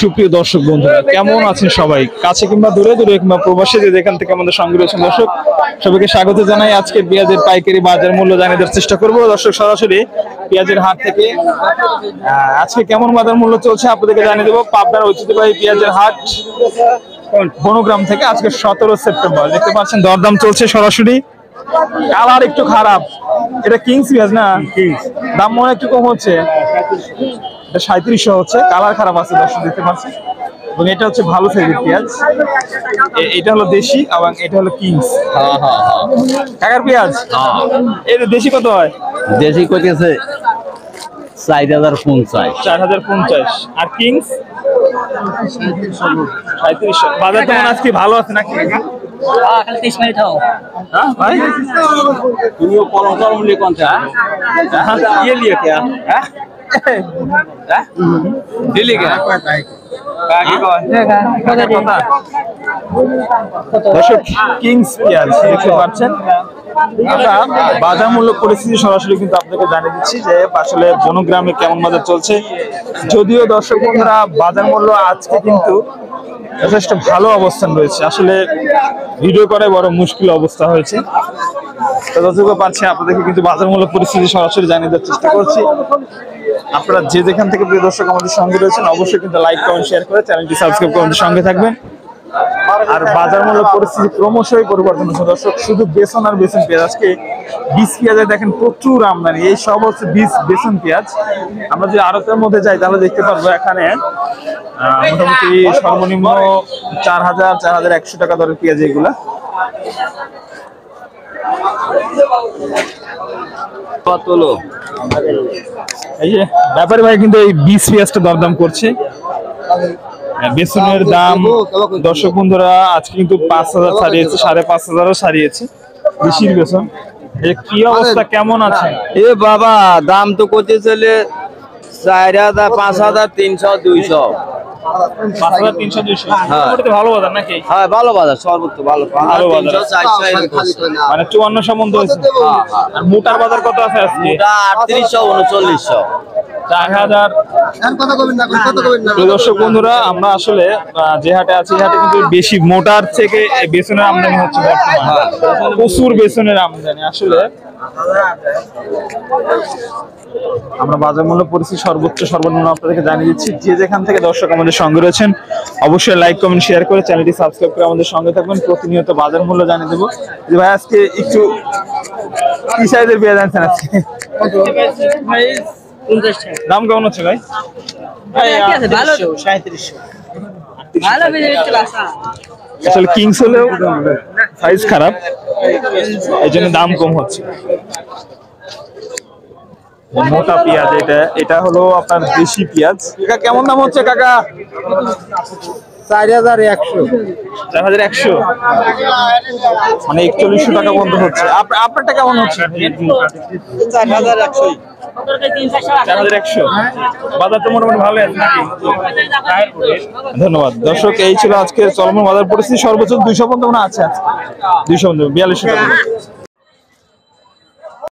সুপ্রিয় দর্শক বন্ধুরা, কেমন আছেন সবাই? কাছে কিংবা দূরে দূরে কিংবা প্রবাসী যে যেখান থেকে আমাদের সঙ্গে রয়েছেন দর্শক, সবাইকে স্বাগত জানাই। আজকে পেঁয়াজের পাইকারি বাজার মূল্য জানিয়ে দেওয়ার চেষ্টা করবো দর্শক, সরাসরি পেঁয়াজের হাট থেকে। আজকে কেমন বাজার মূল্য চলছে আপনাদেরকে জানিয়ে দেবো। পাবনার ঐতিহ্যবাহী পেঁয়াজের হাট বনগ্রাম থেকে আজকে 17 সেপ্টেম্বর। দেখতে পাচ্ছেন দরদাম চলছে সরাসরি। কালার একটু খারাপ, এটা কিংস পেঁয়াজ না? দাম মনে একটু কম হচ্ছে, 3700 হচ্ছে। কালার খারাপ আছে দর্শক, দেখতে পাচ্ছেন। এবং এটা হচ্ছে ভালো সাইজের পেঁয়াজ, এটা হলো দেশি এবং এটা হলো কিংস। কাকার পেঁয়াজ এটা দেশি কত হয়? দেশি কইতেছে 4050, 4050। আর কিংস 3700। বাজার তো মনে আজকে ভালো আছে নাকি? খালি 30 মিনিট হও। হ্যাঁ ভাই, তুমিও কলম কলম লিয়ে কোন চা ये लिए क्या? दिल्ली का দর্শক, কিংস পেঁয়াজ দেখতে পাচ্ছেন। আমরা বাজার মূল্য পরিস্থিতি সরাসরি কিন্তু আপনাকে জানিয়ে দিচ্ছি যে আসলে বনগ্রামে কেমন বাজার চলছে। যদিও দর্শক বন্ধুরা, বাজার মূল্য আজকে কিন্তু যথেষ্ট ভালো অবস্থান রয়েছে। আসলে ভিডিও করে বড় মুশকিল অবস্থা হয়েছে। তো যতটুকু পারছি আপনাদেরকে কিন্তু বাজার মূল্য পরিস্থিতি সরাসরি জানিয়ে দেওয়ার চেষ্টা করছি। আপনারা যে যেখান থেকে প্রিয় দর্শক আমাদের সঙ্গে রয়েছেন, অবশ্যই কিন্তু লাইক কমেন্ট শেয়ার করে চ্যানেলটি সাবস্ক্রাইব করে আমাদের সঙ্গে থাকবেন। আর বাজার মূল্য পরিস্থিতি ক্রমশই পরিবর্তন হচ্ছে দর্শক। শুধু বেসন আর বেসন পেঁয়াজ, আজকে বীজ পেঁয়াজে দেখেন প্রচুর আমদানি। এই সব হচ্ছে বীজ বেসন পেঁয়াজ। আমরা যদি আড়তের মধ্যে যাই তাহলে দেখতে পারবো এখানে মোটামুটি সর্বনিম্ন 4000-4100 টাকা দরের পেঁয়াজ এগুলা। এই যে ব্যাপারী ভাই কিন্তু এই বীজ পেঁয়াজটা দরদাম করছে। বেসনের দাম দর্শক বন্ধুরা আজকে কিন্তু 5000 ছাড়িয়েছে, 5500ও ছাড়িয়েছে বেশির বেসন। কি অবস্থা, কেমন আছে? এ বাবা, দাম তো করতে চলে 4000, 5000, 300, 200। 5300, 200 ভালো বাজার নাকি? হ্যাঁ, ভালো বাজার, সর্বোচ্চ ভালো ভালো বাজার। 300, 400 এরকম। মানে 5400 মন হয়েছে। আর মোটার বাজার কত আছে আজকে? এটা 3800, 3900। 4000। দর্শক বন্ধুরা, আমরা আসলে যে হাটে আছি, এই হাটে কিন্তু বেশি মোটার থেকে বেসনের আমদানি হচ্ছে বর্তমানে। প্রচুর বেসনের আমদানি। আসলে আমরা বাজার মূল্য পরিস্থিতি সর্বোচ্চ সর্বনিম্ন আপনাদেরকে জানিয়ে দিচ্ছি। যে যেখান থেকে দর্শক আমাদের সঙ্গে রয়েছেন, অবশ্যই লাইক কমেন্ট শেয়ার করে চ্যানেলটি সাবস্ক্রাইব করে আমাদের সঙ্গে থাকবেন। প্রতিনিয়ত বাজার মূল্য জানিয়ে দেবো। যে ভাই আজকে একটু কি সাইজের পেঁয়াজ আনছেন আজকে? দাম কেমন হচ্ছে ভাই? আসলে কিংস হলেও সাইজ খারাপ, এই জন্য দাম কম হচ্ছে। মোটা পেঁয়াজ এটা হলো আপনার দেশি পেঁয়াজ। কাকা কেমন দাম হচ্ছে কাকা? 4100। 4100 মানে 4100 টাকা বন্ধ হচ্ছে। আপনারটা কেমন হচ্ছে? 4100। 4100। বাজার তো মোটামুটি ভালো আছে নাকি? ধন্যবাদ দর্শক, এই ছিল আজকের চলমান বাজার পরিস্থিতি। সর্বোচ্চ 200 পর্যন্ত আছে, 242 টাকা।